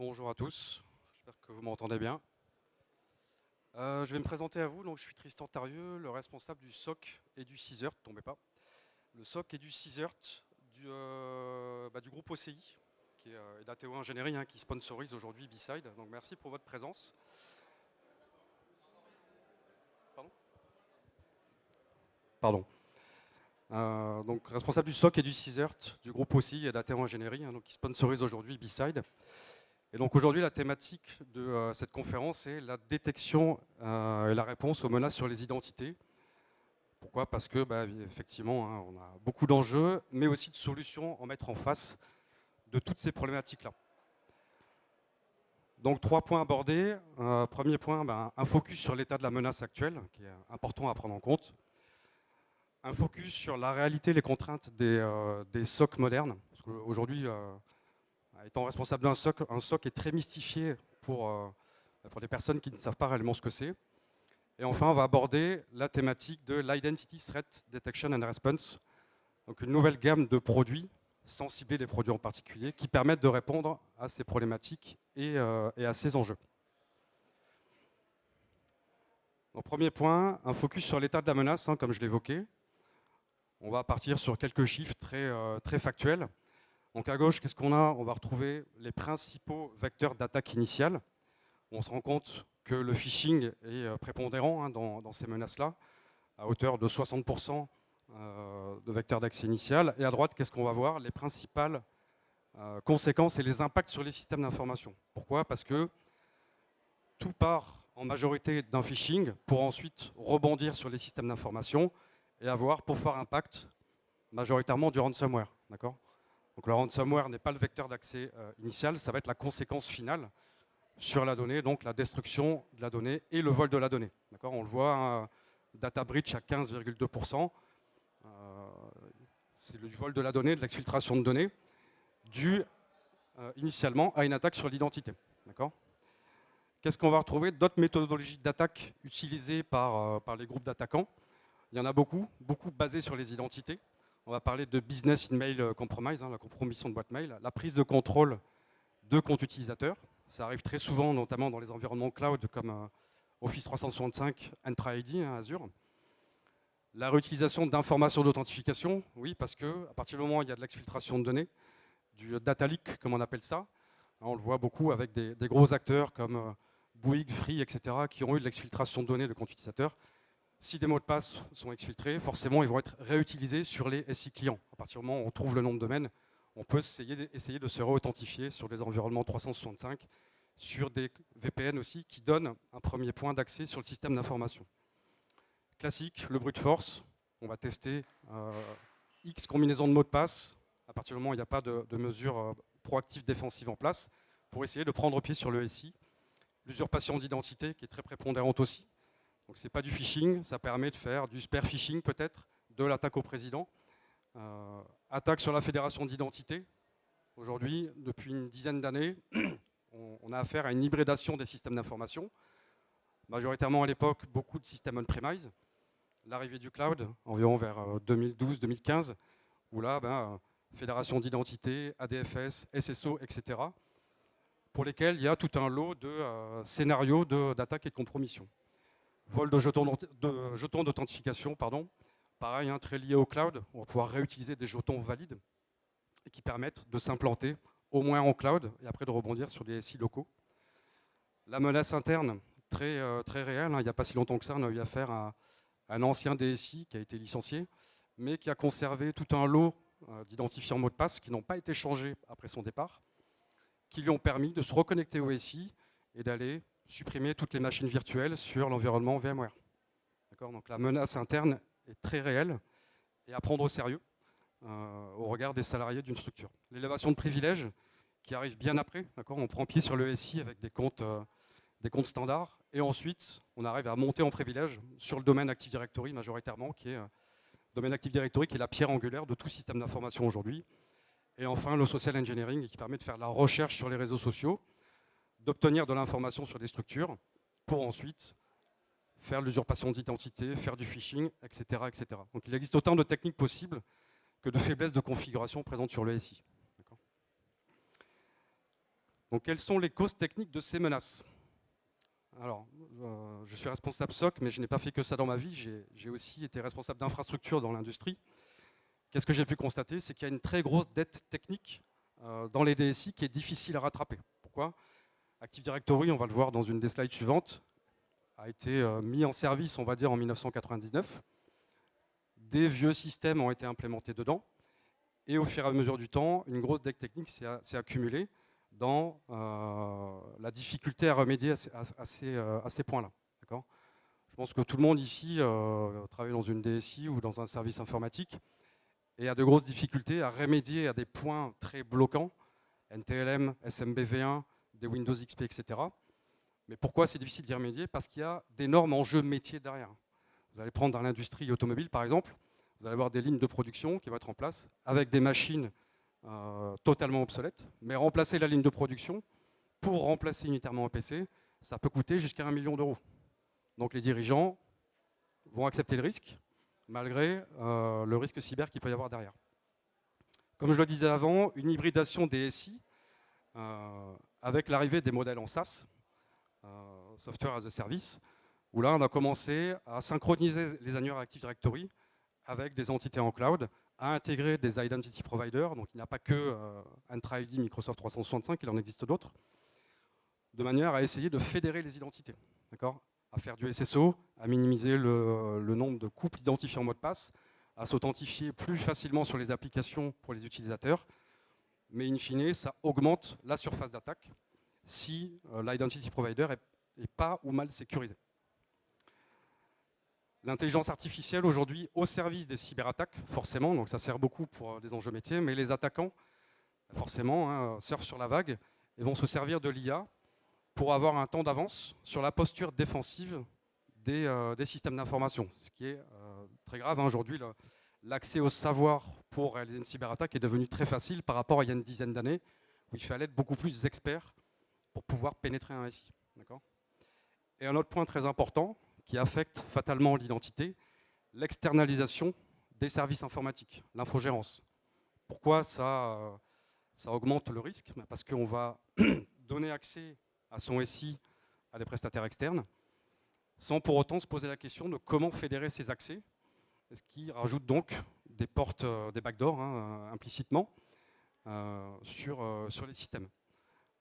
Bonjour à tous, j'espère que vous m'entendez bien. Je vais me présenter à vous, donc je suis Tristan Tarieux, le responsable du SOC et du CISERT, tombez pas. Le SOC et du CISERT du groupe OCI, qui est et d'ATO Ingénierie, qui sponsorise aujourd'hui B-Side. Donc merci pour votre présence. Pardon. Donc responsable du SOC et du CISERT, du groupe OCI et d'ATO Ingénierie, donc qui sponsorise aujourd'hui B-Side. Et donc aujourd'hui, la thématique de cette conférence est la détection et la réponse aux menaces sur les identités. Pourquoi? Parce que, effectivement, on a beaucoup d'enjeux, mais aussi de solutions à mettre en face de toutes ces problématiques-là. Donc 3 points abordés. Premier point, un focus sur l'état de la menace actuelle, qui est important à prendre en compte. Un focus sur la réalité, les contraintes des SOC modernes. Parce qu'aujourd'hui, étant responsable d'un SOC, un SOC est très mystifié pour les personnes qui ne savent pas réellement ce que c'est. Et enfin, on va aborder la thématique de l'Identity Threat Detection and Response, donc une nouvelle gamme de produits, sans cibler des produits en particulier, qui permettent de répondre à ces problématiques et à ces enjeux. Donc, premier point, un focus sur l'état de la menace, comme je l'évoquais. On va partir sur quelques chiffres très factuels. Donc à gauche, qu'est-ce qu'on a? On va retrouver les principaux vecteurs d'attaque initiale. On se rend compte que le phishing est prépondérant dans ces menaces-là, à hauteur de 60% de vecteurs d'accès initial. Et à droite, qu'est-ce qu'on va voir? Les principales conséquences et les impacts sur les systèmes d'information. Pourquoi? Parce que tout part en majorité d'un phishing pour ensuite rebondir sur les systèmes d'information et avoir pour fort impact majoritairement du ransomware. D'accord? Donc le ransomware n'est pas le vecteur d'accès initial, ça va être la conséquence finale sur la donnée, donc la destruction de la donnée et le vol de la donnée. On le voit, data breach à 15,2%. C'est le vol de la donnée, de l'exfiltration de données, dû initialement à une attaque sur l'identité. Qu'est-ce qu'on va retrouver? D'autres méthodologies d'attaque utilisées par les groupes d'attaquants. Il y en a beaucoup basées sur les identités. On va parler de business in-mail compromise, la compromission de boîte mail, la prise de contrôle de comptes utilisateurs. Ça arrive très souvent, notamment dans les environnements cloud comme Office 365, Entra ID, Azure. La réutilisation d'informations d'authentification, oui, parce qu'à partir du moment où il y a de l'exfiltration de données, du data leak, comme on appelle ça, on le voit beaucoup avec des gros acteurs comme Bouygues, Free, etc., qui ont eu de l'exfiltration de données de comptes utilisateurs. Si des mots de passe sont exfiltrés, forcément, ils vont être réutilisés sur les SI clients. À partir du moment où on trouve le nom de domaine, on peut essayer de se réauthentifier sur des environnements 365, sur des VPN aussi, qui donnent un premier point d'accès sur le système d'information. Classique, le brute force. On va tester X combinaisons de mots de passe, à partir du moment où il n'y a pas de mesures proactives défensives en place, pour essayer de prendre pied sur le SI. L'usurpation d'identité, qui est très prépondérante aussi. Donc ce n'est pas du phishing, ça permet de faire du spear phishing peut-être, de l'attaque au président. Attaque sur la fédération d'identité. Aujourd'hui, depuis une dizaine d'années, on a affaire à une hybridation des systèmes d'information. Majoritairement à l'époque, beaucoup de systèmes on-premise. L'arrivée du cloud, environ vers 2012-2015, où là, fédération d'identité, ADFS, SSO, etc., pour lesquels il y a tout un lot de scénarios d'attaque et de compromission. Vol de jetons d'authentification, pardon. Pareil, très lié au cloud. On va pouvoir réutiliser des jetons valides et qui permettent de s'implanter au moins en cloud et après de rebondir sur des SI locaux. La menace interne, très réelle. Il n'y a pas si longtemps que ça, on a eu affaire à un ancien DSI qui a été licencié, mais qui a conservé tout un lot d'identifiants mots de passe qui n'ont pas été changés après son départ, qui lui ont permis de se reconnecter au SI et d'aller supprimer toutes les machines virtuelles sur l'environnement VMware. Donc la menace interne est très réelle et à prendre au sérieux au regard des salariés d'une structure. L'élévation de privilèges qui arrive bien après. On prend pied sur le SI avec des comptes standards et ensuite on arrive à monter en privilège sur le domaine Active Directory majoritairement, qui est domaine Active Directory qui est la pierre angulaire de tout système d'information aujourd'hui. Et enfin le social engineering qui permet de faire de la recherche sur les réseaux sociaux, d'obtenir de l'information sur des structures pour ensuite faire l'usurpation d'identité, faire du phishing, etc., etc. Donc il existe autant de techniques possibles que de faiblesses de configuration présentes sur le SI. Donc, quelles sont les causes techniques de ces menaces? Alors, je suis responsable SOC, mais je n'ai pas fait que ça dans ma vie. J'ai aussi été responsable d'infrastructure dans l'industrie. Qu'est-ce que j'ai pu constater? C'est qu'il y a une très grosse dette technique dans les DSI qui est difficile à rattraper. Pourquoi? Active Directory, on va le voir dans une des slides suivantes, a été mis en service, on va dire, en 1999. Des vieux systèmes ont été implémentés dedans. Et au fur et à mesure du temps, une grosse dette technique s'est accumulée dans la difficulté à remédier à ces points-là. Je pense que tout le monde ici travaille dans une DSI ou dans un service informatique et a de grosses difficultés à remédier à des points très bloquants, NTLM, SMBV1, des Windows XP, etc. Mais pourquoi c'est difficile d'y remédier? Parce qu'il y a d'énormes enjeux métiers derrière. Vous allez prendre dans l'industrie automobile, par exemple, vous allez avoir des lignes de production qui vont être en place avec des machines totalement obsolètes, mais remplacer la ligne de production pour remplacer unitairement un PC, ça peut coûter jusqu'à 1 million d'euros. Donc les dirigeants vont accepter le risque, malgré le risque cyber qu'il peut y avoir derrière. Comme je le disais avant, une hybridation des SI, avec l'arrivée des modèles en SaaS, Software as a Service, où là on a commencé à synchroniser les annuaires Active Directory avec des entités en cloud, à intégrer des identity providers, donc il n'y a pas que Entra ID, Microsoft 365, il en existe d'autres, de manière à essayer de fédérer les identités, à faire du SSO, à minimiser le nombre de couples identifiants mot de passe, à s'authentifier plus facilement sur les applications pour les utilisateurs, mais in fine, ça augmente la surface d'attaque si l'identity provider n'est pas ou mal sécurisé. L'intelligence artificielle aujourd'hui au service des cyberattaques, forcément, donc ça sert beaucoup pour des enjeux métiers, mais les attaquants, forcément, surfent sur la vague et vont se servir de l'IA pour avoir un temps d'avance sur la posture défensive des systèmes d'information. Ce qui est très grave, aujourd'hui, l'accès au savoir pour réaliser une cyberattaque est devenu très facile par rapport à il y a une dizaine d'années, où il fallait être beaucoup plus expert pour pouvoir pénétrer un SI. Et un autre point très important, qui affecte fatalement l'identité, l'externalisation des services informatiques, l'infogérance. Pourquoi ça augmente le risque? Parce qu'on va donner accès à son SI à des prestataires externes, sans pour autant se poser la question de comment fédérer ces accès, ce qui rajoute donc des portes, des backdoors implicitement sur les systèmes.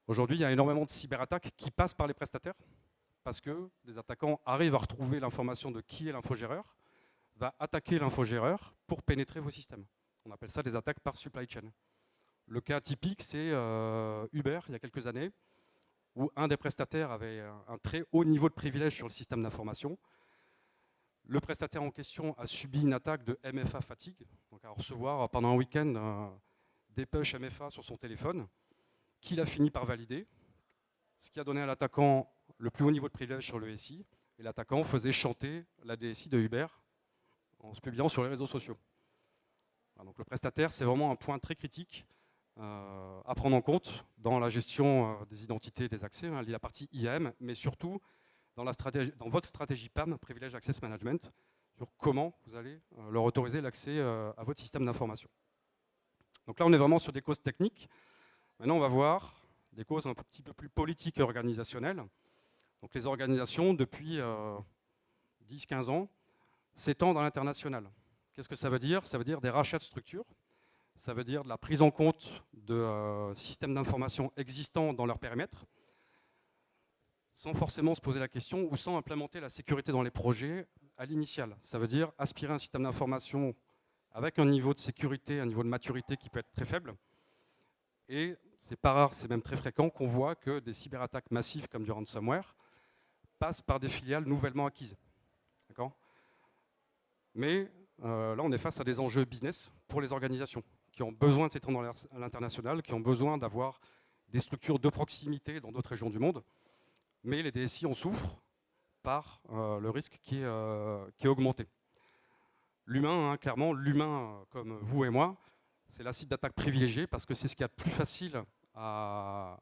Aujourd'hui, il y a énormément de cyberattaques qui passent par les prestataires, parce que les attaquants arrivent à retrouver l'information de qui est l'infogéreur, va attaquer l'infogéreur pour pénétrer vos systèmes. On appelle ça des attaques par supply chain. Le cas typique, c'est Uber, il y a quelques années, où un des prestataires avait un très haut niveau de privilège sur le système d'information. Le prestataire en question a subi une attaque de MFA fatigue, donc à recevoir pendant un week-end des push MFA sur son téléphone, qu'il a fini par valider, ce qui a donné à l'attaquant le plus haut niveau de privilège sur le SI, et l'attaquant faisait chanter la DSI de Uber en se publiant sur les réseaux sociaux. Donc le prestataire, c'est vraiment un point très critique à prendre en compte dans la gestion des identités et des accès, la partie IAM, mais surtout dans votre stratégie PAM, Privilege Access Management, sur comment vous allez leur autoriser l'accès à votre système d'information. Donc là, on est vraiment sur des causes techniques. Maintenant, on va voir des causes un petit peu plus politiques et organisationnelles. Donc les organisations, depuis 10-15 ans, s'étendent à l'international. Qu'est-ce que ça veut dire? Ça veut dire des rachats de structures, ça veut dire de la prise en compte de systèmes d'information existants dans leur périmètre, sans forcément se poser la question ou sans implémenter la sécurité dans les projets à l'initial. Ça veut dire aspirer un système d'information avec un niveau de sécurité, un niveau de maturité qui peut être très faible. Et c'est pas rare, c'est même très fréquent qu'on voit que des cyberattaques massives comme du ransomware passent par des filiales nouvellement acquises. Mais là, on est face à des enjeux business pour les organisations qui ont besoin de s'étendre à l'international, qui ont besoin d'avoir des structures de proximité dans d'autres régions du monde. Mais les DSI en souffrent par le risque qui est augmenté. L'humain, clairement, l'humain comme vous et moi, c'est la cible d'attaque privilégiée parce que c'est ce qu'il y a de plus facile à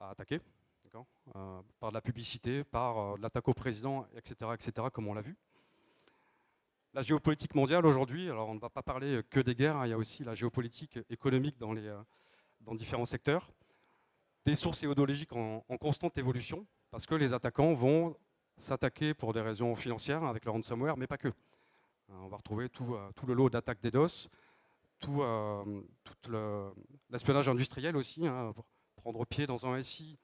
attaquer, par de la publicité, par de l'attaque au président, etc., comme on l'a vu. La géopolitique mondiale aujourd'hui, alors on ne va pas parler que des guerres, il y a aussi la géopolitique économique dans différents secteurs. des sources idéologiques en constante évolution, parce que les attaquants vont s'attaquer pour des raisons financières avec le ransomware, mais pas que. On va retrouver tout le lot d'attaques DDoS, tout l'espionnage industriel aussi, hein, pour prendre pied dans un SI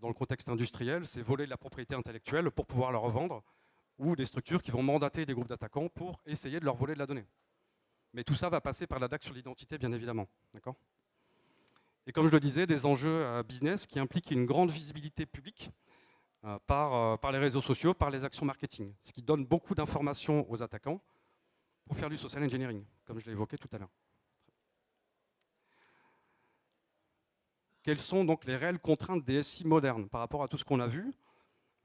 dans le contexte industriel, c'est voler de la propriété intellectuelle pour pouvoir la revendre, ou des structures qui vont mandater des groupes d'attaquants pour essayer de leur voler de la donnée. Mais tout ça va passer par l'attaque sur l'identité, bien évidemment. D'accord ? Et comme je le disais, des enjeux business qui impliquent une grande visibilité publique par les réseaux sociaux, par les actions marketing, ce qui donne beaucoup d'informations aux attaquants pour faire du social engineering, comme je l'ai évoqué tout à l'heure. Quelles sont donc les réelles contraintes des SI modernes par rapport à tout ce qu'on a vu?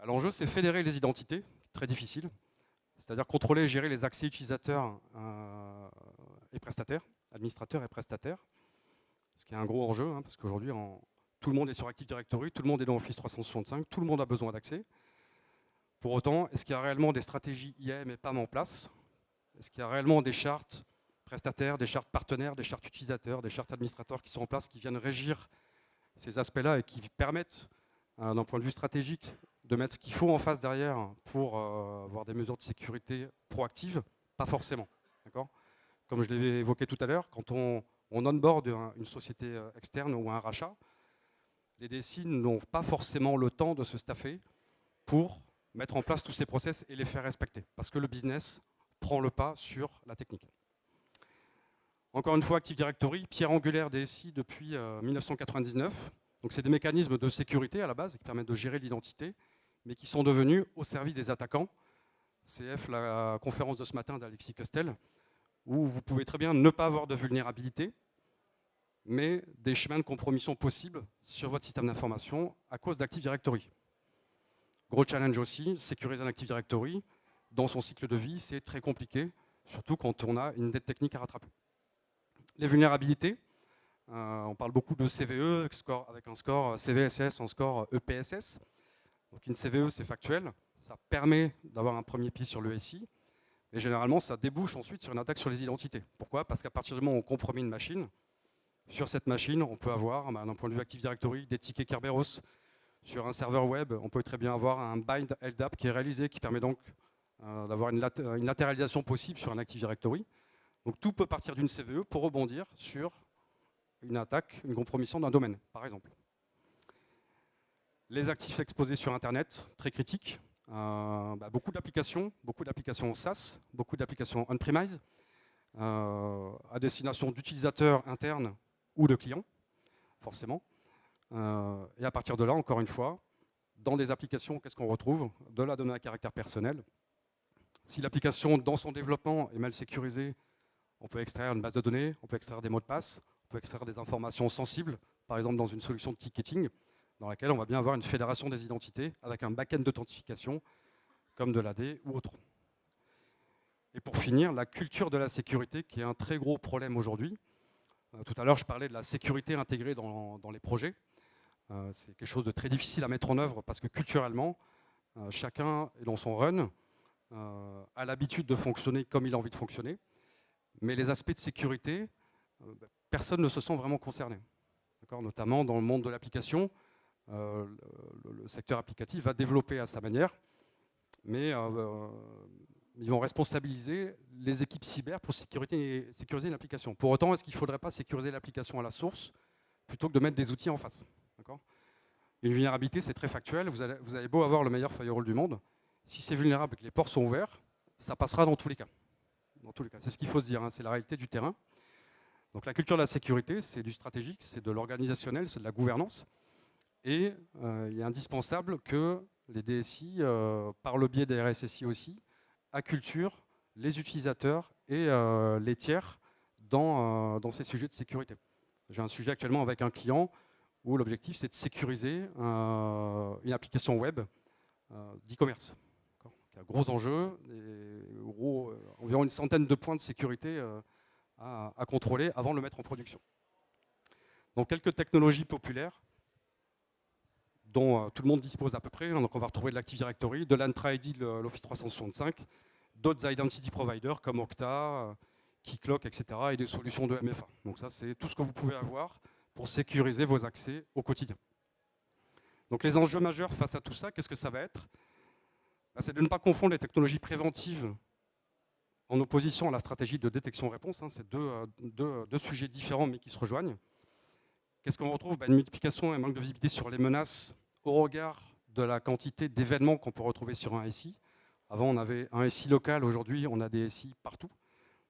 L'enjeu, c'est fédérer les identités, très difficile, c'est-à-dire contrôler et gérer les accès utilisateurs et prestataires, administrateurs et prestataires, ce qui est un gros enjeu, hein, parce qu'aujourd'hui, tout le monde est sur Active Directory, tout le monde est dans Office 365, tout le monde a besoin d'accès. Pour autant, est-ce qu'il y a réellement des stratégies IAM et PAM en place? Est-ce qu'il y a réellement des chartes prestataires, des chartes partenaires, des chartes utilisateurs, des chartes administrateurs qui sont en place, qui viennent régir ces aspects-là et qui permettent, d'un point de vue stratégique, de mettre ce qu'il faut en face derrière pour avoir des mesures de sécurité proactives? Pas forcément. Comme je l'ai évoqué tout à l'heure, quand on onboard une société externe ou un rachat, les DSI n'ont pas forcément le temps de se staffer pour mettre en place tous ces process et les faire respecter, parce que le business prend le pas sur la technique. Encore une fois, Active Directory, pierre angulaire DSI depuis 1999. Donc c'est des mécanismes de sécurité à la base qui permettent de gérer l'identité, mais qui sont devenus au service des attaquants. CF, la conférence de ce matin d'Alexis Costel, où vous pouvez très bien ne pas avoir de vulnérabilité, mais des chemins de compromission possibles sur votre système d'information à cause d'Active Directory. Gros challenge aussi, sécuriser un Active Directory, dans son cycle de vie, c'est très compliqué, surtout quand on a une dette technique à rattraper. Les vulnérabilités, on parle beaucoup de CVE avec un score CVSS en score EPSS. Donc une CVE, c'est factuel, ça permet d'avoir un premier pied sur le SI, mais généralement, ça débouche ensuite sur une attaque sur les identités. Pourquoi? Parce qu'à partir du moment où on compromet une machine, sur cette machine, on peut avoir, d'un point de vue Active Directory, des tickets Kerberos. Sur un serveur web, on peut très bien avoir un bind LDAP qui est réalisé, qui permet donc d'avoir une latéralisation possible sur un Active Directory. Donc tout peut partir d'une CVE pour rebondir sur une attaque, une compromission d'un domaine, par exemple. Les actifs exposés sur Internet, très critiques. Beaucoup d'applications SaaS, beaucoup d'applications on-premise, à destination d'utilisateurs internes ou de clients, forcément. Et à partir de là, encore une fois, dans des applications, qu'est-ce qu'on retrouve? De la donnée à caractère personnel. Si l'application, dans son développement, est mal sécurisée, on peut extraire une base de données, on peut extraire des mots de passe, on peut extraire des informations sensibles, par exemple dans une solution de ticketing, dans laquelle on va bien avoir une fédération des identités avec un back-end d'authentification, comme de l'AD ou autre. Et pour finir, la culture de la sécurité, qui est un très gros problème aujourd'hui. Tout à l'heure, je parlais de la sécurité intégrée dans les projets. C'est quelque chose de très difficile à mettre en œuvre parce que culturellement, chacun est dans son run, a l'habitude de fonctionner comme il a envie de fonctionner. Mais les aspects de sécurité, personne ne se sent vraiment concerné. Notamment dans le monde de l'application, le secteur applicatif va développer à sa manière, mais ils vont responsabiliser les équipes cyber pour sécuriser une application. Pour autant, est-ce qu'il ne faudrait pas sécuriser l'application à la source plutôt que de mettre des outils en face? Une vulnérabilité, c'est très factuel. Vous avez beau avoir le meilleur firewall du monde, si c'est vulnérable et que les ports sont ouverts, ça passera dans tous les cas. C'est ce qu'il faut se dire, hein, c'est la réalité du terrain. Donc la culture de la sécurité, c'est du stratégique, c'est de l'organisationnel, c'est de la gouvernance. Et il est indispensable que les DSI, par le biais des RSSI aussi, acculturent les utilisateurs et les tiers dans ces sujets de sécurité. J'ai un sujet actuellement avec un client où l'objectif c'est de sécuriser une application web d'e-commerce. Il y a gros enjeux, environ une centaine de points de sécurité à contrôler avant de le mettre en production. Donc quelques technologies populaires dont tout le monde dispose à peu près. Donc on va retrouver de l'Active Directory, de l'Entra ID de l'Office 365, d'autres identity providers comme Okta, Keycloak, etc. et des solutions de MFA. Donc ça, c'est tout ce que vous pouvez avoir pour sécuriser vos accès au quotidien. Donc les enjeux majeurs face à tout ça, qu'est-ce que ça va être? C'est de ne pas confondre les technologies préventives en opposition à la stratégie de détection-réponse. C'est deux sujets différents mais qui se rejoignent. Qu'est-ce qu'on retrouve? Une multiplication et un manque de visibilité sur les menaces au regard de la quantité d'événements qu'on peut retrouver sur un SI. Avant, on avait un SI local, aujourd'hui, on a des SI partout.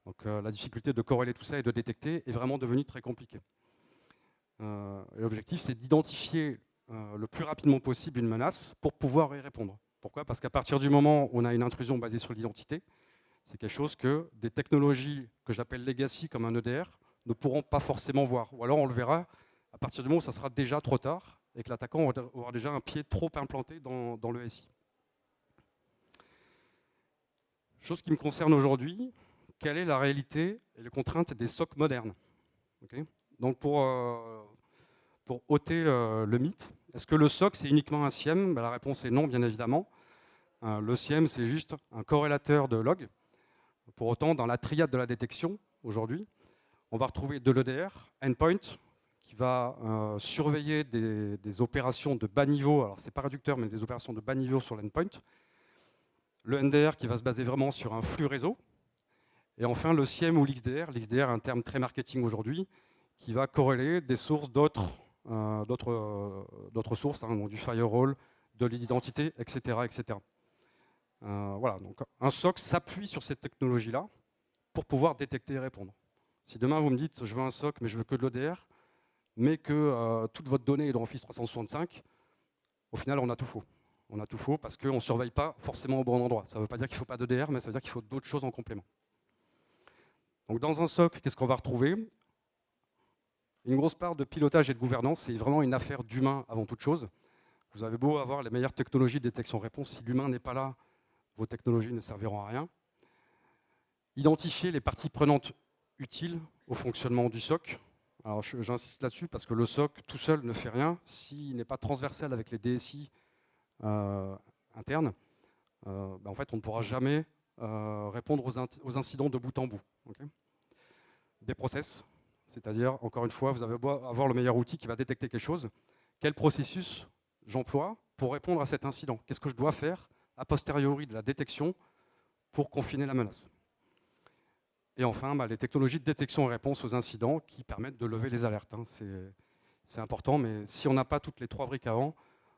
Donc la difficulté de corréler tout ça et de détecter est vraiment devenue très compliquée. L'objectif, c'est d'identifier le plus rapidement possible une menace pour pouvoir y répondre. Pourquoi? Parce qu'à partir du moment où on a une intrusion basée sur l'identité, c'est quelque chose que des technologies que j'appelle legacy, comme un EDR, ne pourront pas forcément voir. Ou alors on le verra à partir du moment où ça sera déjà trop tard et que l'attaquant aura déjà un pied trop implanté dans le SI. Chose qui me concerne aujourd'hui, quelle est la réalité et les contraintes des SOC modernes? Okay. Donc pour ôter le mythe, est-ce que le SOC c'est uniquement un SIEM? La réponse est non, bien évidemment. Le SIEM c'est juste un corrélateur de log. Pour autant, dans la triade de la détection, aujourd'hui, on va retrouver de l'EDR, endpoint, qui va surveiller des opérations de bas niveau, alors c'est pas réducteur, mais des opérations de bas niveau sur l'endpoint. Le NDR qui va se baser vraiment sur un flux réseau. Et enfin, le SIEM ou l'XDR. L'XDR est un terme très marketing aujourd'hui, qui va corréler des sources d'autres sources, donc du firewall, de l'identité, etc. etc. Voilà, donc un SOC s'appuie sur cette technologie-là pour pouvoir détecter et répondre. Si demain vous me dites je veux un SOC mais je veux que de l'EDR, mais que toute votre donnée est dans Office 365, au final on a tout faux. On a tout faux parce qu'on ne surveille pas forcément au bon endroit. Ça ne veut pas dire qu'il ne faut pas d'EDR, mais ça veut dire qu'il faut d'autres choses en complément. Donc dans un SOC, qu'est-ce qu'on va retrouver? Une grosse part de pilotage et de gouvernance, c'est vraiment une affaire d'humain avant toute chose. Vous avez beau avoir les meilleures technologies de détection-réponse, si l'humain n'est pas là, vos technologies ne serviront à rien. Identifier les parties prenantes utiles au fonctionnement du SOC. Alors j'insiste là-dessus parce que le SOC tout seul ne fait rien s'il n'est pas transversal avec les DSI internes. En fait, on ne pourra jamais répondre aux incidents de bout en bout. Okay. Des process, c'est-à-dire, encore une fois, vous avez beau avoir le meilleur outil qui va détecter quelque chose. Quel processus j'emploie pour répondre à cet incident? Qu'est-ce que je dois faire a posteriori de la détection pour confiner la menace? Et enfin, les technologies de détection et réponse aux incidents qui permettent de lever les alertes. C'est important, mais si on n'a pas toutes les trois briques avant,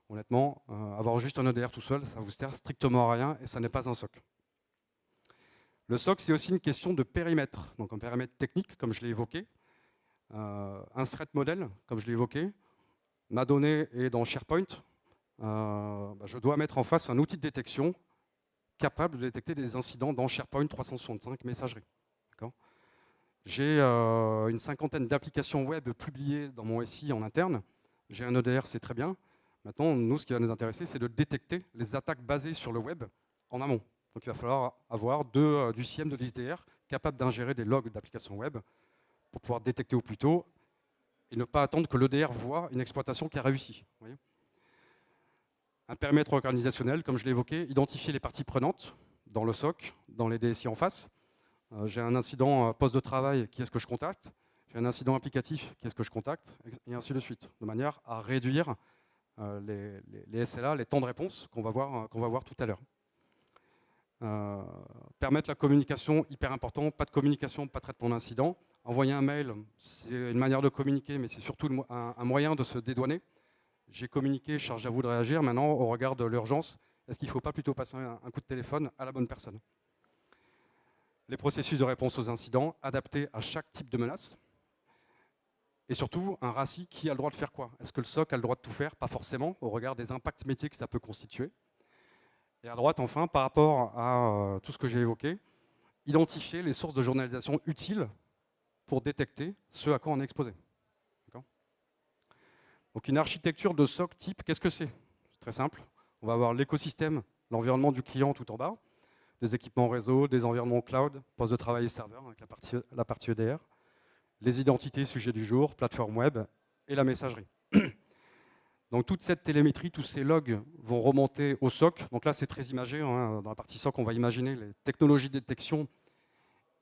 honnêtement, avoir juste un EDR tout seul, ça ne vous sert strictement à rien et ça n'est pas un SOC. Le SOC, c'est aussi une question de périmètre, donc un périmètre technique, comme je l'ai évoqué, un threat model, comme je l'ai évoqué, ma donnée est dans SharePoint, je dois mettre en face un outil de détection capable de détecter des incidents dans SharePoint 365 messagerie. J'ai une cinquantaine d'applications web publiées dans mon SI en interne. J'ai un EDR, c'est très bien. Maintenant, nous, ce qui va nous intéresser, c'est de détecter les attaques basées sur le web en amont. Donc, il va falloir avoir du SIEM, de l'XDR, capable d'ingérer des logs d'applications web pour pouvoir détecter au plus tôt et ne pas attendre que l'EDR voit une exploitation qui a réussi. Vous voyez ? Un périmètre organisationnel, comme je l'ai évoqué, identifier les parties prenantes dans le SOC, dans les DSI en face. J'ai un incident poste de travail, qui est-ce que je contacte? J'ai un incident applicatif, qui est-ce que je contacte? Et ainsi de suite, de manière à réduire les SLA, les temps de réponse qu'on va voir tout à l'heure. Permettre la communication, hyper important, pas de communication, pas de traitement d'incident. Envoyer un mail, c'est une manière de communiquer, mais c'est surtout un moyen de se dédouaner. J'ai communiqué, charge à vous de réagir. Maintenant, au regard de l'urgence, est-ce qu'il ne faut pas plutôt passer un coup de téléphone à la bonne personne? Les processus de réponse aux incidents, adaptés à chaque type de menace. Et surtout, un RACI, qui a le droit de faire quoi? Est-ce que le SOC a le droit de tout faire? Pas forcément, au regard des impacts métiers que ça peut constituer. Et à droite, enfin, par rapport à tout ce que j'ai évoqué, identifier les sources de journalisation utiles pour détecter ce à quoi on est exposé. Donc une architecture de SOC type, qu'est-ce que c'est? Très simple. On va avoir l'écosystème, l'environnement du client tout en bas, des équipements réseau, des environnements cloud, poste de travail et serveur avec la partie EDR, les identités sujets du jour, plateforme web et la messagerie. Donc toute cette télémétrie, tous ces logs vont remonter au SOC. Donc là, c'est très imagé. Dans la partie SOC, on va imaginer les technologies de détection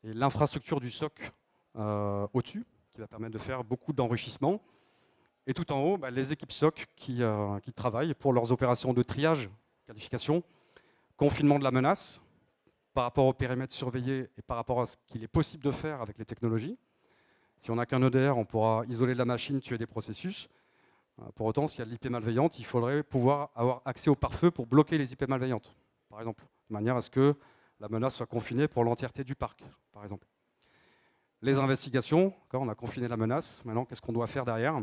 et l'infrastructure du SOC au-dessus, qui va permettre de faire beaucoup d'enrichissement. Et tout en haut, les équipes SOC qui travaillent pour leurs opérations de triage, qualification, confinement de la menace, par rapport au périmètre surveillé et par rapport à ce qu'il est possible de faire avec les technologies. Si on n'a qu'un EDR, on pourra isoler la machine, tuer des processus. Pour autant, s'il y a de l'IP malveillante, il faudrait pouvoir avoir accès au pare-feu pour bloquer les IP malveillantes, par exemple, de manière à ce que la menace soit confinée pour l'entièreté du parc, par exemple. Les investigations, quand on a confiné la menace, maintenant, qu'est-ce qu'on doit faire derrière ?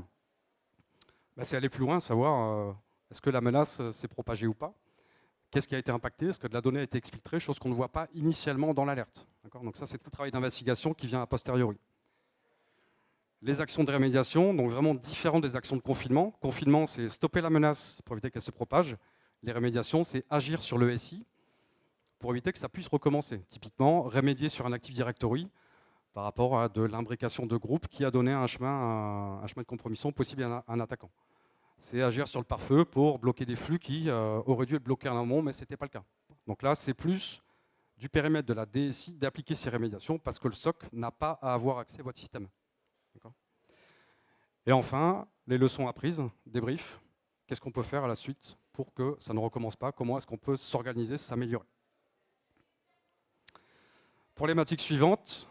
C'est aller plus loin, savoir est-ce que la menace s'est propagée ou pas, qu'est-ce qui a été impacté, est-ce que de la donnée a été exfiltrée, chose qu'on ne voit pas initialement dans l'alerte. Donc ça, c'est tout le travail d'investigation qui vient a posteriori. Les actions de rémédiation, donc vraiment différentes des actions de confinement. Confinement, c'est stopper la menace pour éviter qu'elle se propage. Les rémédiations, c'est agir sur le SI pour éviter que ça puisse recommencer. Typiquement, remédier sur un Active Directory par rapport à de l'imbrication de groupe qui a donné un chemin de compromission possible à un attaquant. C'est agir sur le pare-feu pour bloquer des flux qui auraient dû être bloqués en amont, mais ce n'était pas le cas. Donc là, c'est plus du périmètre de la DSI d'appliquer ces rémédiations parce que le SOC n'a pas à avoir accès à votre système. Et enfin, les leçons apprises, débrief. Qu'est-ce qu'on peut faire à la suite pour que ça ne recommence pas? Comment est-ce qu'on peut s'organiser, s'améliorer? Problématique suivante,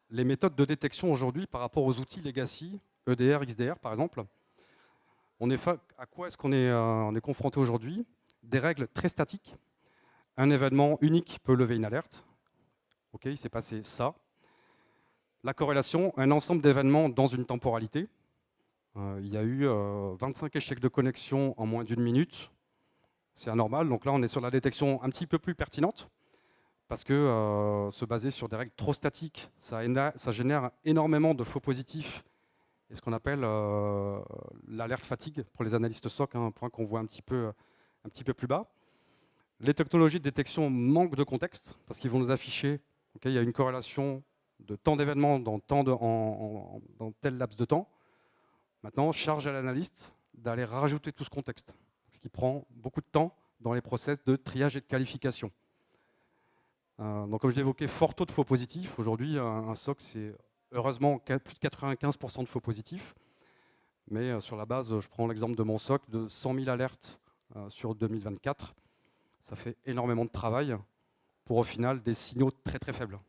les méthodes de détection aujourd'hui par rapport aux outils legacy, EDR, XDR par exemple. À quoi est-ce qu'on est confronté aujourd'hui? Des règles très statiques. Un événement unique peut lever une alerte. OK, il s'est passé ça. La corrélation, un ensemble d'événements dans une temporalité. Il y a eu 25 échecs de connexion en moins d'une minute. C'est anormal. Donc là, on est sur la détection un petit peu plus pertinente. Parce que se baser sur des règles trop statiques, ça génère énormément de faux positifs et ce qu'on appelle l'alerte fatigue pour les analystes SOC, un point qu'on voit un petit peu plus bas. Les technologies de détection manquent de contexte parce qu'ils vont nous afficher il y a une corrélation de temps d'événements dans tel laps de temps. Maintenant, charge à l'analyste d'aller rajouter tout ce contexte, ce qui prend beaucoup de temps dans les process de triage et de qualification. Donc, comme je l'évoquais, fort taux de faux positifs. Aujourd'hui, un SOC, c'est heureusement plus de 95% de faux positifs. Mais sur la base, je prends l'exemple de mon SOC, de 100 000 alertes sur 2024. Ça fait énormément de travail pour au final des signaux très très faibles.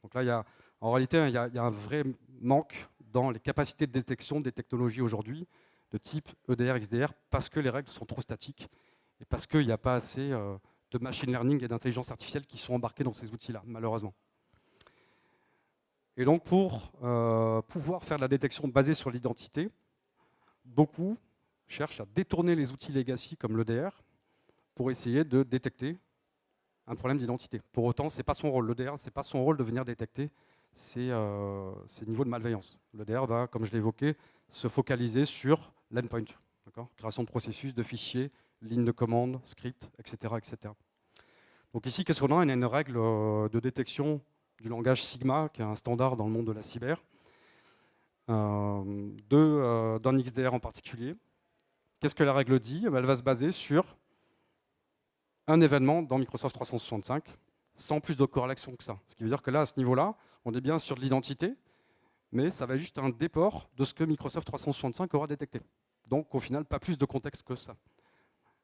Donc là, en réalité, il y a un vrai manque dans les capacités de détection des technologies aujourd'hui de type EDR, XDR, parce que les règles sont trop statiques et parce qu'il n'y a pas assez de machine learning et d'intelligence artificielle qui sont embarqués dans ces outils-là, malheureusement. Et donc, pour pouvoir faire de la détection basée sur l'identité, beaucoup cherchent à détourner les outils legacy comme l'EDR pour essayer de détecter un problème d'identité. Pour autant, ce n'est pas son rôle. L'EDR, ce n'est pas son rôle de venir détecter ces niveaux de malveillance. L'EDR va, comme je l'ai évoqué, se focaliser sur l'endpoint. Création de processus, de fichiers, lignes de commande, scripts, etc., etc. Donc ici, qu'est-ce qu'on a? On a une règle de détection du langage Sigma, qui est un standard dans le monde de la cyber, d'un XDR en particulier. Qu'est-ce que la règle dit? Elle va se baser sur un événement dans Microsoft 365, sans plus de corrélation que ça. Ce qui veut dire que là, à ce niveau-là, on est bien sur de l'identité, mais ça va être juste un déport de ce que Microsoft 365 aura détecté. Donc, au final, pas plus de contexte que ça.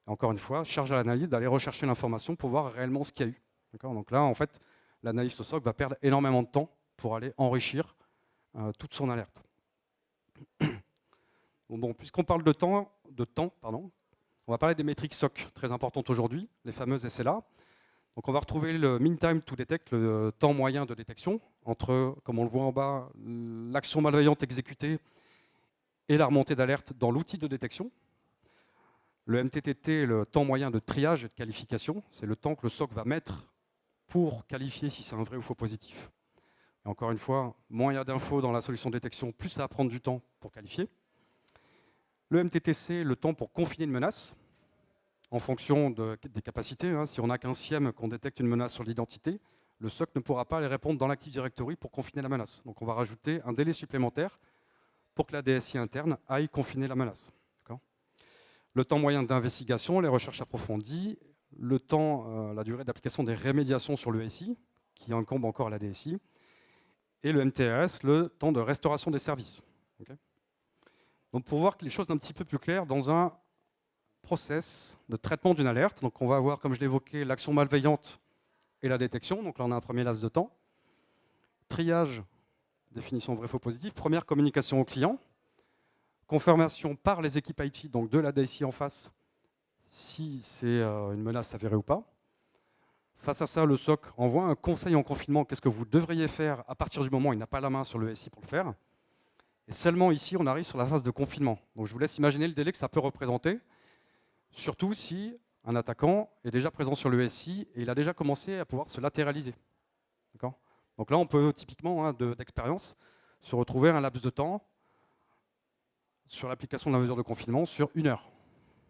Et encore une fois, charge à l'analyse d'aller rechercher l'information pour voir réellement ce qu'il y a eu. Donc là, en fait, l'analyste SOC va perdre énormément de temps pour aller enrichir toute son alerte. Bon, puisqu'on parle de temps, on va parler des métriques SOC, très importantes aujourd'hui, les fameuses SLA. Donc on va retrouver le mean time to detect, le temps moyen de détection, entre, comme on le voit en bas, l'action malveillante exécutée et la remontée d'alerte dans l'outil de détection. Le MTTT, le temps moyen de triage et de qualification, c'est le temps que le SOC va mettre pour qualifier si c'est un vrai ou faux positif. Et encore une fois, moins il y a d'infos dans la solution de détection, plus ça va prendre du temps pour qualifier. Le MTTC, le temps pour confiner une menace, en fonction des capacités. Si on n'a qu'un SIEM qu'on détecte une menace sur l'identité, le SOC ne pourra pas aller répondre dans l'Active Directory pour confiner la menace. Donc on va rajouter un délai supplémentaire pour que la DSI interne aille confiner la menace. Le temps moyen d'investigation, les recherches approfondies, le temps, la durée d'application des rémédiations sur le SI, qui incombe encore à la DSI, et le MTRS, le temps de restauration des services. Donc pour voir les choses un petit peu plus claires, dans un process de traitement d'une alerte, donc on va avoir, comme je l'ai évoqué, l'action malveillante et la détection. Donc là, on a un premier laps de temps. Triage, définition vrai, faux, positif. Première communication au client. Confirmation par les équipes IT, donc de la DSI en face, si c'est une menace avérée ou pas. Face à ça, le SOC envoie un conseil en confinement. Qu'est-ce que vous devriez faire à partir du moment où il n'a pas la main sur le SI pour le faire. Et seulement ici, on arrive sur la phase de confinement. Donc je vous laisse imaginer le délai que ça peut représenter, surtout si un attaquant est déjà présent sur le SI et il a déjà commencé à pouvoir se latéraliser. Donc là, on peut typiquement, d'expérience, se retrouver un laps de temps sur l'application de la mesure de confinement sur 1 heure.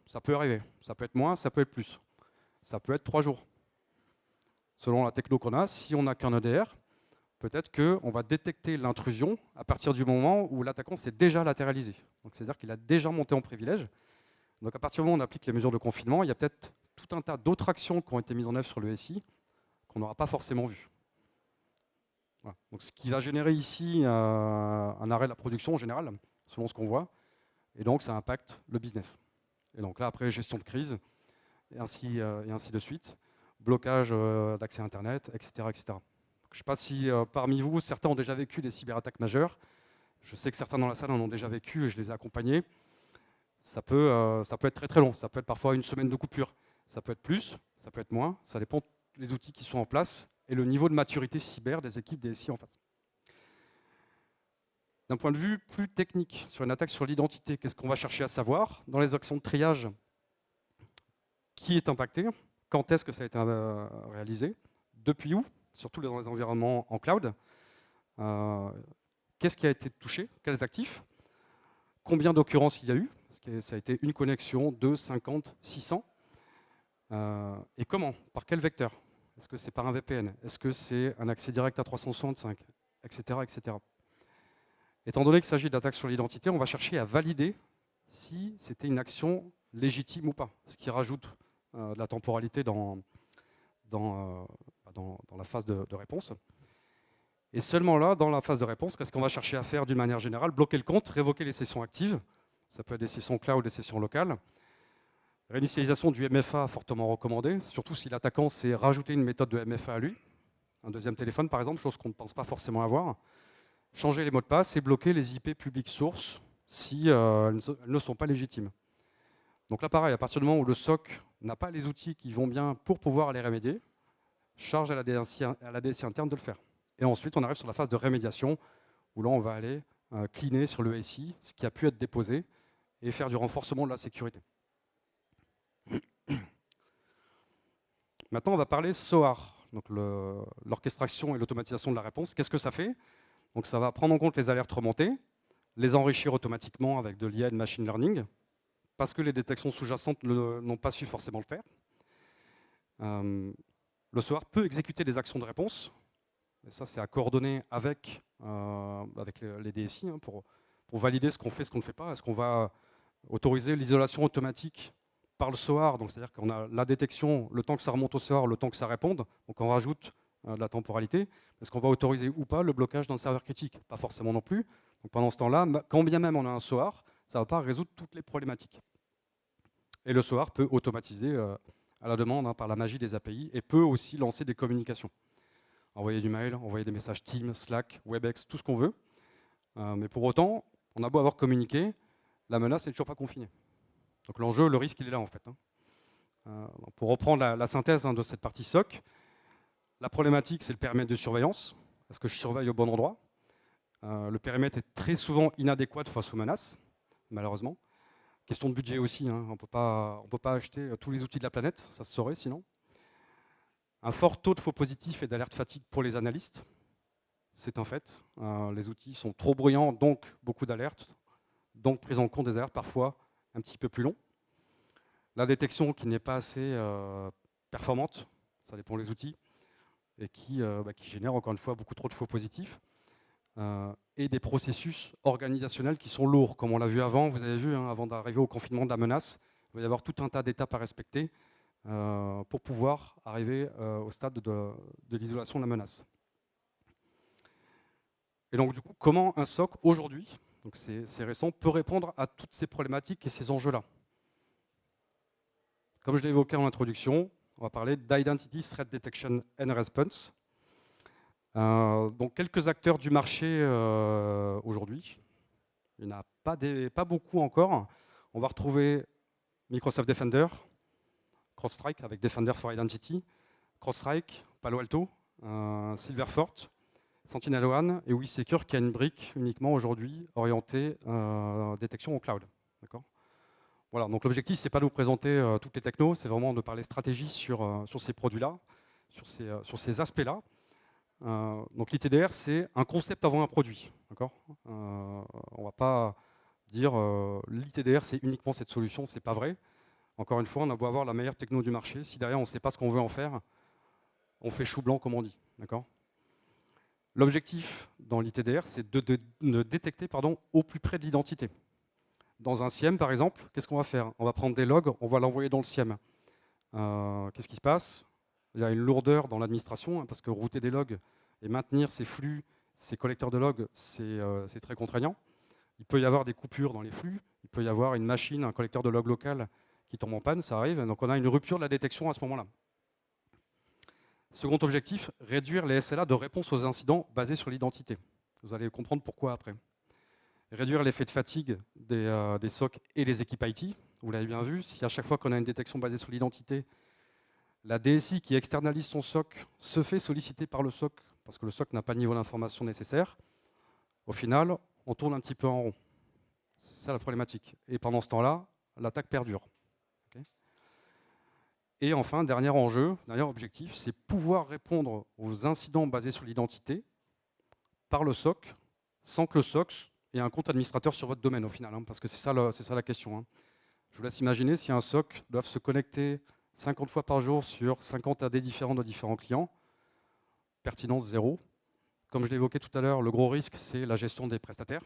Ça peut arriver. Ça peut être moins, ça peut être plus. Ça peut être 3 jours. Selon la techno qu'on a, si on n'a qu'un EDR, peut-être qu'on va détecter l'intrusion à partir du moment où l'attaquant s'est déjà latéralisé. C'est-à-dire qu'il a déjà monté en privilège. Donc à partir du moment où on applique les mesures de confinement, il y a peut-être tout un tas d'autres actions qui ont été mises en œuvre sur le SI qu'on n'aura pas forcément vues. Voilà. Donc ce qui va générer ici un arrêt de la production en général, selon ce qu'on voit, et donc ça impacte le business. Et donc là, après, gestion de crise, et ainsi de suite, blocage d'accès Internet, etc. etc. Je ne sais pas si parmi vous, certains ont déjà vécu des cyberattaques majeures. Je sais que certains dans la salle en ont déjà vécu et je les ai accompagnés. Ça peut être très très long, ça peut être parfois 1 semaine de coupure. Ça peut être plus, ça peut être moins, ça dépend des outils qui sont en place et le niveau de maturité cyber des équipes DSI en face. D'un point de vue plus technique, sur une attaque sur l'identité, qu'est-ce qu'on va chercher à savoir? Dans les actions de triage, qui est impacté? Quand est-ce que ça a été réalisé? Depuis où? Surtout dans les environnements en cloud. Qu'est-ce qui a été touché? Quels actifs? Combien d'occurrences il y a eu? Parce que ça a été une connexion, 2, 50, 600. Et comment? Par quel vecteur? Est-ce que c'est par un VPN? Est-ce que c'est un accès direct à 365? Etc. etc. Étant donné qu'il s'agit d'attaques sur l'identité, on va chercher à valider si c'était une action légitime ou pas, ce qui rajoute de la temporalité dans la phase de réponse. Et seulement là, dans la phase de réponse, qu'est-ce qu'on va chercher à faire d'une manière générale? Bloquer le compte, révoquer les sessions actives, ça peut être des sessions cloud ou des sessions locales. Réinitialisation du MFA fortement recommandée, surtout si l'attaquant s'est rajouté une méthode de MFA à lui, un deuxième téléphone par exemple, chose qu'on ne pense pas forcément avoir. Changer les mots de passe et bloquer les IP publiques sources si elles ne sont pas légitimes. Donc là pareil, à partir du moment où le SOC n'a pas les outils qui vont bien pour pouvoir les remédier, charge à la DSI interne de le faire. Et ensuite on arrive sur la phase de rémédiation, où là on va aller cleaner sur le SI ce qui a pu être déposé et faire du renforcement de la sécurité. Maintenant on va parler SOAR, donc l'orchestration et l'automatisation de la réponse. Qu'est-ce que ça fait? Donc ça va prendre en compte les alertes remontées, les enrichir automatiquement avec de l'IA et de machine learning, parce que les détections sous-jacentes n'ont pas su forcément le faire. Le SOAR peut exécuter des actions de réponse, et ça c'est à coordonner avec les DSI pour valider ce qu'on fait, ce qu'on ne fait pas. Est-ce qu'on va autoriser l'isolation automatique par le SOAR, donc c'est-à-dire qu'on a la détection, le temps que ça remonte au SOAR, le temps que ça réponde, donc on rajoute de la temporalité. Est-ce qu'on va autoriser ou pas le blocage d'un serveur critique? Pas forcément non plus. Donc pendant ce temps-là, quand bien même on a un SOAR, ça ne va pas résoudre toutes les problématiques. Et le SOAR peut automatiser à la demande par la magie des API et peut aussi lancer des communications. Envoyer du mail, envoyer des messages Teams, Slack, Webex, tout ce qu'on veut. Mais pour autant, on a beau avoir communiqué, la menace n'est toujours pas confinée. Donc l'enjeu, le risque, il est là en fait. Pour reprendre la synthèse de cette partie SOC, la problématique, c'est le périmètre de surveillance. Est-ce que je surveille au bon endroit? Le périmètre est très souvent inadéquat face aux menaces, malheureusement. Question de budget aussi, on ne peut pas acheter tous les outils de la planète, ça se saurait sinon. Un fort taux de faux positifs et d'alerte fatigue pour les analystes, c'est un fait. Les outils sont trop bruyants, donc beaucoup d'alertes, donc prise en compte des alertes parfois un petit peu plus longs. La détection qui n'est pas assez performante, ça dépend des outils, et qui génère encore une fois beaucoup trop de faux positifs. Et des processus organisationnels qui sont lourds. Comme on l'a vu avant, vous avez vu, avant d'arriver au confinement de la menace, il va y avoir tout un tas d'étapes à respecter pour pouvoir arriver au stade de l'isolation de la menace. Et donc du coup, comment un SOC aujourd'hui donc c'est récent, peut répondre à toutes ces problématiques et ces enjeux-là. Comme je l'ai évoqué en introduction, on va parler d'Identity Threat Detection and Response. Donc quelques acteurs du marché aujourd'hui. Il n'y en a pas beaucoup encore. On va retrouver Microsoft Defender, CrowdStrike avec Defender for Identity, CrowdStrike, Palo Alto, Silverfort, SentinelOne et WithSecure qui a une brique uniquement aujourd'hui orientée détection au cloud. Voilà, donc l'objectif, ce n'est pas de vous présenter toutes les technos, c'est vraiment de parler stratégie sur ces produits-là, sur ces aspects-là. Donc l'ITDR, c'est un concept avant un produit. On ne va pas dire l'ITDR, c'est uniquement cette solution, ce n'est pas vrai. Encore une fois, on a beau avoir la meilleure techno du marché, si derrière on ne sait pas ce qu'on veut en faire, on fait chou blanc comme on dit. L'objectif dans l'ITDR, c'est de détecter au plus près de l'identité. Dans un SIEM, par exemple, qu'est-ce qu'on va faire? On va prendre des logs, on va l'envoyer dans le SIEM. Qu'est-ce qui se passe? Il y a une lourdeur dans l'administration, parce que router des logs et maintenir ces flux, ces collecteurs de logs, c'est très contraignant. Il peut y avoir des coupures dans les flux, il peut y avoir une machine, un collecteur de log local qui tombe en panne, ça arrive, donc on a une rupture de la détection à ce moment-là. Second objectif, réduire les SLA de réponse aux incidents basés sur l'identité. Vous allez comprendre pourquoi après. Réduire l'effet de fatigue des SOC et des équipes IT. Vous l'avez bien vu, si à chaque fois qu'on a une détection basée sur l'identité, la DSI qui externalise son SOC se fait solliciter par le SOC parce que le SOC n'a pas le niveau d'information nécessaire, au final, on tourne un petit peu en rond. C'est ça la problématique. Et pendant ce temps-là, l'attaque perdure. Et enfin, dernier enjeu, dernier objectif, c'est pouvoir répondre aux incidents basés sur l'identité par le SOC, sans que le SOC ait un compte administrateur sur votre domaine au final, parce que c'est ça la question. Je vous laisse imaginer si un SOC doit se connecter 50 fois par jour sur 50 AD différents de différents clients, pertinence zéro. Comme je l'ai évoqué tout à l'heure, le gros risque, c'est la gestion des prestataires.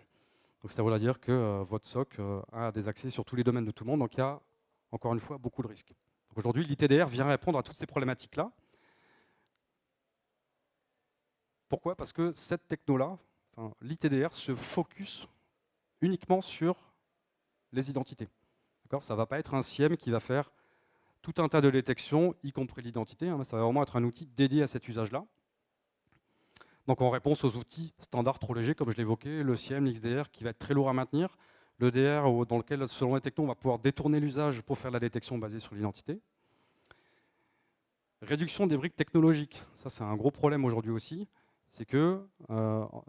Donc ça veut dire que votre SOC a des accès sur tous les domaines de tout le monde, donc il y a encore une fois beaucoup de risques. Aujourd'hui, l'ITDR vient répondre à toutes ces problématiques-là. Pourquoi? Parce que cette techno-là, l'ITDR se focus uniquement sur les identités. Ça ne va pas être un SIEM qui va faire tout un tas de détections, y compris l'identité. Ça va vraiment être un outil dédié à cet usage-là. Donc en réponse aux outils standards trop légers, comme je l'évoquais, le SIEM, l'XDR, qui va être très lourd à maintenir, le DR dans lequel, selon les technos, on va pouvoir détourner l'usage pour faire la détection basée sur l'identité. Réduction des briques technologiques, ça c'est un gros problème aujourd'hui aussi. C'est que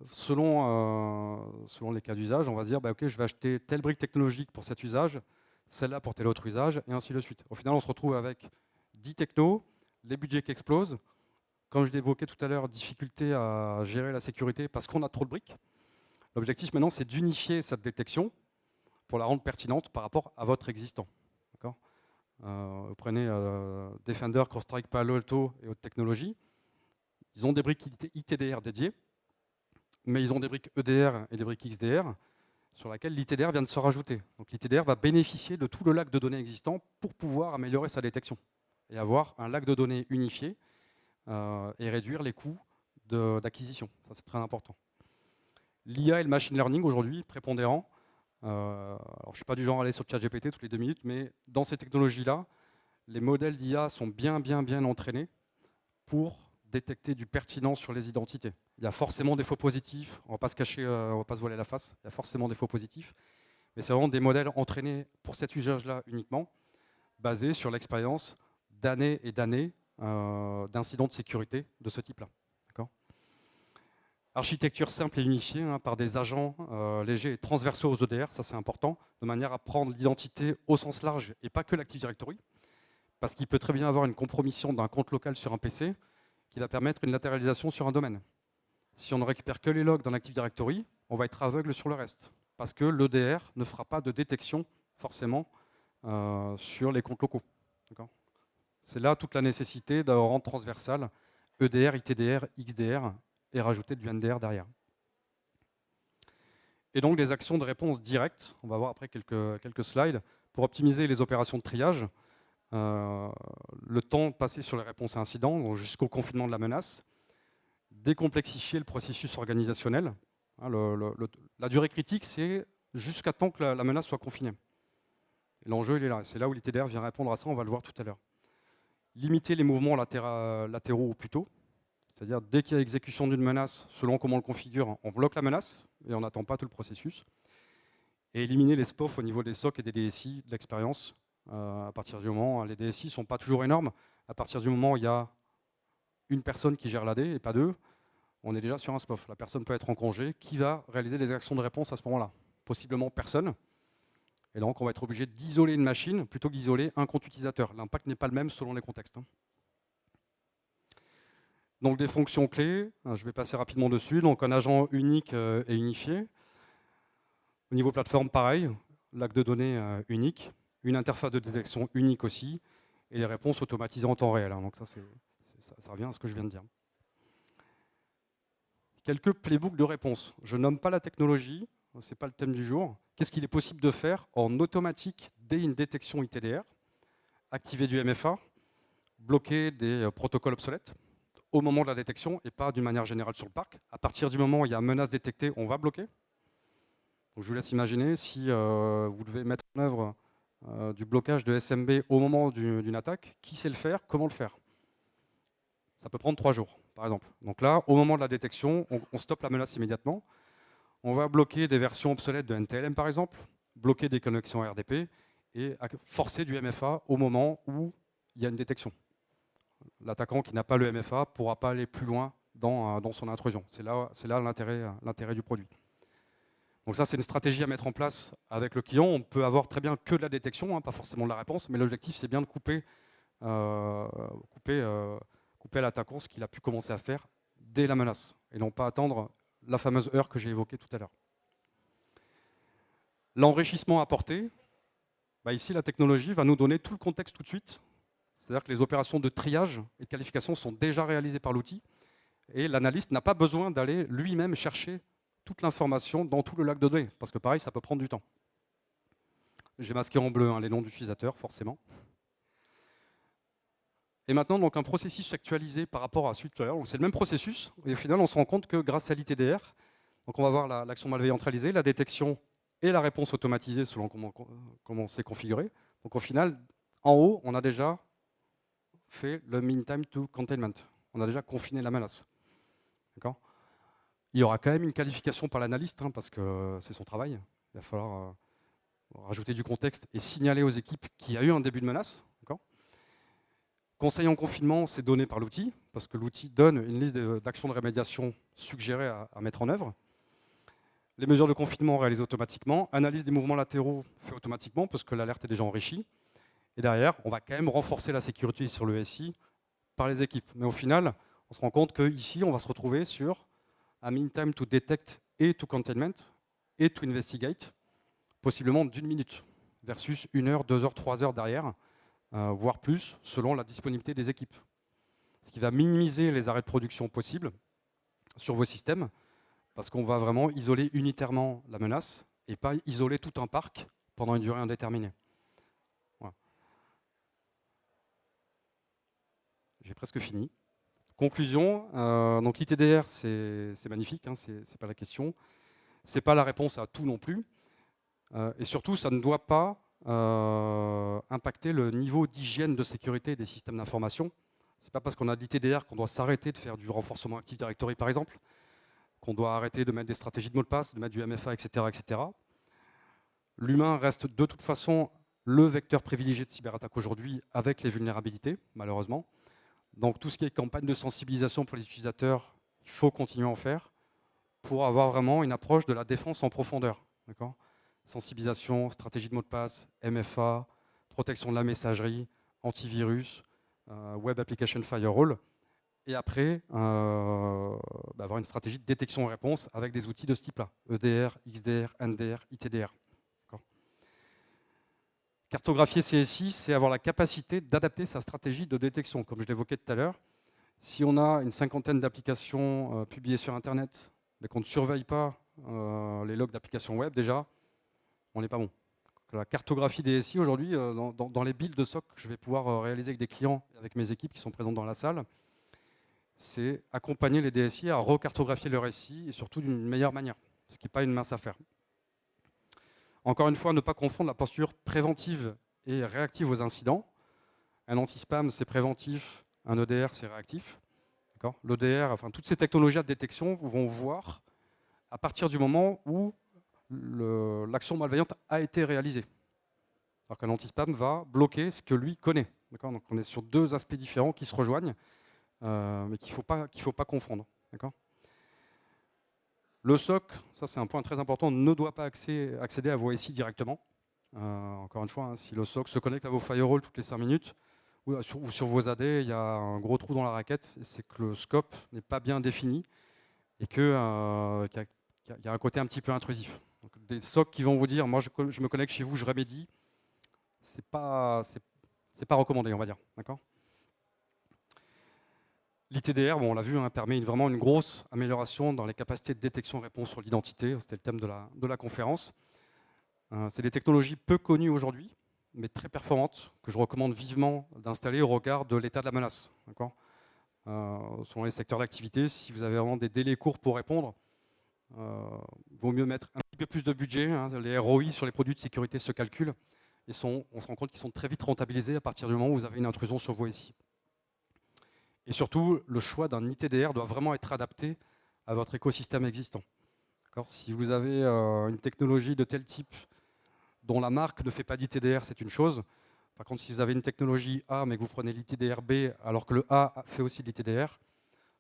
selon les cas d'usage, on va se dire ok, je vais acheter telle brique technologique pour cet usage, celle-là pour tel autre usage, et ainsi de suite. Au final, on se retrouve avec 10 technos, les budgets qui explosent. Comme je l'évoquais tout à l'heure, difficulté à gérer la sécurité parce qu'on a trop de briques. L'objectif maintenant, c'est d'unifier cette détection pour la rendre pertinente par rapport à votre existant. Vous prenez Defender, CrowdStrike, Palo Alto et autres technologies. Ils ont des briques ITDR dédiées, mais ils ont des briques EDR et des briques XDR sur lesquelles l'ITDR vient de se rajouter. Donc l'ITDR va bénéficier de tout le lac de données existant pour pouvoir améliorer sa détection et avoir un lac de données unifié et réduire les coûts d'acquisition. Ça, c'est très important. L'IA et le machine learning aujourd'hui, prépondérant. Alors, je ne suis pas du genre à aller sur ChatGPT toutes les 2 minutes, mais dans ces technologies-là, les modèles d'IA sont bien entraînés pour détecter du pertinent sur les identités. Il y a forcément des faux positifs, on ne va pas se cacher, on ne va pas se voiler la face, il y a forcément des faux positifs, mais c'est vraiment des modèles entraînés pour cet usage-là uniquement, basés sur l'expérience d'années et d'années d'incidents de sécurité de ce type-là. Architecture simple et unifiée par des agents légers et transversaux aux EDR, ça c'est important, de manière à prendre l'identité au sens large et pas que l'Active Directory, parce qu'il peut très bien avoir une compromission d'un compte local sur un PC qui va permettre une latéralisation sur un domaine. Si on ne récupère que les logs dans l'Active Directory, on va être aveugle sur le reste, parce que l'EDR ne fera pas de détection forcément sur les comptes locaux. C'est là toute la nécessité d'avoir rendre transversal EDR, ITDR, XDR, et rajouter du NDR derrière. Et donc des actions de réponse directes, on va voir après quelques slides, pour optimiser les opérations de triage, le temps passé sur les réponses à incidents, jusqu'au confinement de la menace, décomplexifier le processus organisationnel. La durée critique, c'est jusqu'à temps que la menace soit confinée. L'enjeu, il est là. C'est là où l'ITDR vient répondre à ça, on va le voir tout à l'heure. Limiter les mouvements latéraux au plus tôt, c'est-à-dire dès qu'il y a exécution d'une menace, selon comment on le configure, on bloque la menace et on n'attend pas tout le processus. Et éliminer les SPOF au niveau des SOC et des DSI de l'expérience. À partir du moment, les DSI ne sont pas toujours énormes, à partir du moment où il y a une personne qui gère l'AD et pas deux, on est déjà sur un SPOF. La personne peut être en congé. Qui va réaliser les actions de réponse à ce moment-là? Possiblement personne. Et donc, on va être obligé d'isoler une machine plutôt que d'isoler un compte utilisateur. L'impact n'est pas le même selon les contextes. Donc, des fonctions clés, je vais passer rapidement dessus. Donc, un agent unique et unifié. Au niveau plateforme, pareil, lac de données unique, une interface de détection unique aussi, et les réponses automatisées en temps réel. Donc, ça revient à ce que je viens de dire. Quelques playbooks de réponse. Je nomme pas la technologie, ce n'est pas le thème du jour. Qu'est-ce qu'il est possible de faire en automatique dès une détection ITDR? Activer du MFA, bloquer des protocoles obsolètes au moment de la détection et pas d'une manière générale sur le parc. À partir du moment où il y a menace détectée, on va bloquer. Donc je vous laisse imaginer si vous devez mettre en œuvre du blocage de SMB au moment d'une attaque, qui sait le faire, comment le faire? Ça peut prendre 3 jours, par exemple. Donc là, au moment de la détection, on stoppe la menace immédiatement. On va bloquer des versions obsolètes de NTLM, par exemple, bloquer des connexions RDP et forcer du MFA au moment où il y a une détection. L'attaquant qui n'a pas le MFA ne pourra pas aller plus loin dans son intrusion. C'est là l'intérêt du produit. Donc ça, c'est une stratégie à mettre en place avec le client. On peut avoir très bien que de la détection, pas forcément de la réponse, mais l'objectif, c'est bien de couper à l'attaquant ce qu'il a pu commencer à faire dès la menace, et non pas attendre la fameuse heure que j'ai évoquée tout à l'heure. L'enrichissement apporté, ici, la technologie va nous donner tout le contexte tout de suite. C'est-à-dire que les opérations de triage et de qualification sont déjà réalisées par l'outil, et l'analyste n'a pas besoin d'aller lui-même chercher toute l'information dans tout le lac de données, parce que pareil, ça peut prendre du temps. J'ai masqué en bleu les noms d'utilisateurs, forcément. Et maintenant, donc, un processus actualisé par rapport à celui de tout à l'heure. C'est le même processus, et au final, on se rend compte que grâce à l'ITDR, donc on va voir l'action malveillantralisée, la détection et la réponse automatisée selon comment c'est configuré. Donc au final, en haut, on a déjà fait le mean time to containment. On a déjà confiné la menace. D'accord ? Il y aura quand même une qualification par l'analyste, parce que c'est son travail. Il va falloir rajouter du contexte et signaler aux équipes qu'il y a eu un début de menace. Conseil en confinement, c'est donné par l'outil, parce que l'outil donne une liste d'actions de rémédiation suggérées à mettre en œuvre. Les mesures de confinement réalisées automatiquement. Analyse des mouvements latéraux fait automatiquement, parce que l'alerte est déjà enrichie. Et derrière, on va quand même renforcer la sécurité sur le SI par les équipes. Mais au final, on se rend compte qu'ici, on va se retrouver sur un mean time to detect et to containment et to investigate, possiblement d'1 minute, versus 1 heure, 2 heures, 3 heures derrière, voire plus, selon la disponibilité des équipes. Ce qui va minimiser les arrêts de production possibles sur vos systèmes, parce qu'on va vraiment isoler unitairement la menace et pas isoler tout un parc pendant une durée indéterminée. Voilà. J'ai presque fini. Conclusion, donc l'ITDR, c'est magnifique, c'est pas la question. C'est pas la réponse à tout non plus. Et surtout, ça ne doit pas impacter le niveau d'hygiène de sécurité des systèmes d'information. C'est pas parce qu'on a de l'ITDR qu'on doit s'arrêter de faire du renforcement Active Directory, par exemple, qu'on doit arrêter de mettre des stratégies de mot de passe, de mettre du MFA, etc. etc. L'humain reste de toute façon le vecteur privilégié de cyberattaque aujourd'hui avec les vulnérabilités, malheureusement. Donc tout ce qui est campagne de sensibilisation pour les utilisateurs, il faut continuer à en faire pour avoir vraiment une approche de la défense en profondeur. Sensibilisation, stratégie de mot de passe, MFA, protection de la messagerie, antivirus, Web Application Firewall. Et après, avoir une stratégie de détection et réponse avec des outils de ce type-là, EDR, XDR, NDR, ITDR. Cartographier CSI, c'est avoir la capacité d'adapter sa stratégie de détection. Comme je l'évoquais tout à l'heure, si on a une 50aine d'applications publiées sur Internet, mais qu'on ne surveille pas les logs d'applications web, déjà, on n'est pas bon. La cartographie des SI, aujourd'hui, dans les builds de SOC que je vais pouvoir réaliser avec des clients, avec mes équipes qui sont présentes dans la salle, c'est accompagner les DSI à recartographier leur SI, et surtout d'une meilleure manière, ce qui n'est pas une mince affaire. Encore une fois, ne pas confondre la posture préventive et réactive aux incidents. Un anti-spam, c'est préventif, un EDR, c'est réactif. L'EDR, enfin, toutes ces technologies de détection vont voir à partir du moment où l'action malveillante a été réalisée. Alors qu'un anti-spam va bloquer ce que lui connaît. Donc on est sur deux aspects différents qui se rejoignent, mais qu'il ne faut pas confondre. Le SOC, ça c'est un point très important, ne doit pas accéder à vos SI directement. Encore une fois, hein, si le SOC se connecte à vos firewalls toutes les 5 minutes, ou sur vos AD, il y a un gros trou dans la raquette, c'est que le scope n'est pas bien défini et qu'il y a un côté un petit peu intrusif. Donc, des SOC qui vont vous dire, moi je me connecte chez vous, je remédie, c'est pas recommandé, on va dire. L'ITDR, bon, on l'a vu, hein, permet vraiment une grosse amélioration dans les capacités de détection-réponse sur l'identité. C'était le thème de la conférence. C'est des technologies peu connues aujourd'hui, mais très performantes, que je recommande vivement d'installer au regard de l'état de la menace. Selon les secteurs d'activité, si vous avez vraiment des délais courts pour répondre, il vaut mieux mettre un petit peu plus de budget. Hein. Les ROI sur les produits de sécurité se calculent et on se rend compte qu'ils sont très vite rentabilisés à partir du moment où vous avez une intrusion sur vos SI. Et surtout, le choix d'un ITDR doit vraiment être adapté à votre écosystème existant. Si vous avez une technologie de tel type dont la marque ne fait pas d'ITDR, c'est une chose. Par contre, si vous avez une technologie A, mais que vous prenez l'ITDR B, alors que le A fait aussi de l'ITDR,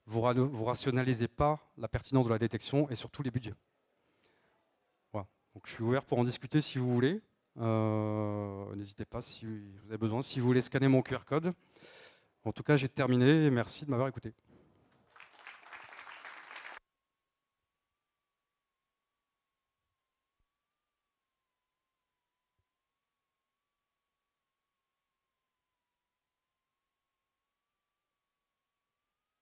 vous ne rationalisez pas la pertinence de la détection et surtout les budgets. Voilà. Donc, je suis ouvert pour en discuter si vous voulez. N'hésitez pas si vous avez besoin. Si vous voulez scanner mon QR code. En tout cas, j'ai terminé et merci de m'avoir écouté.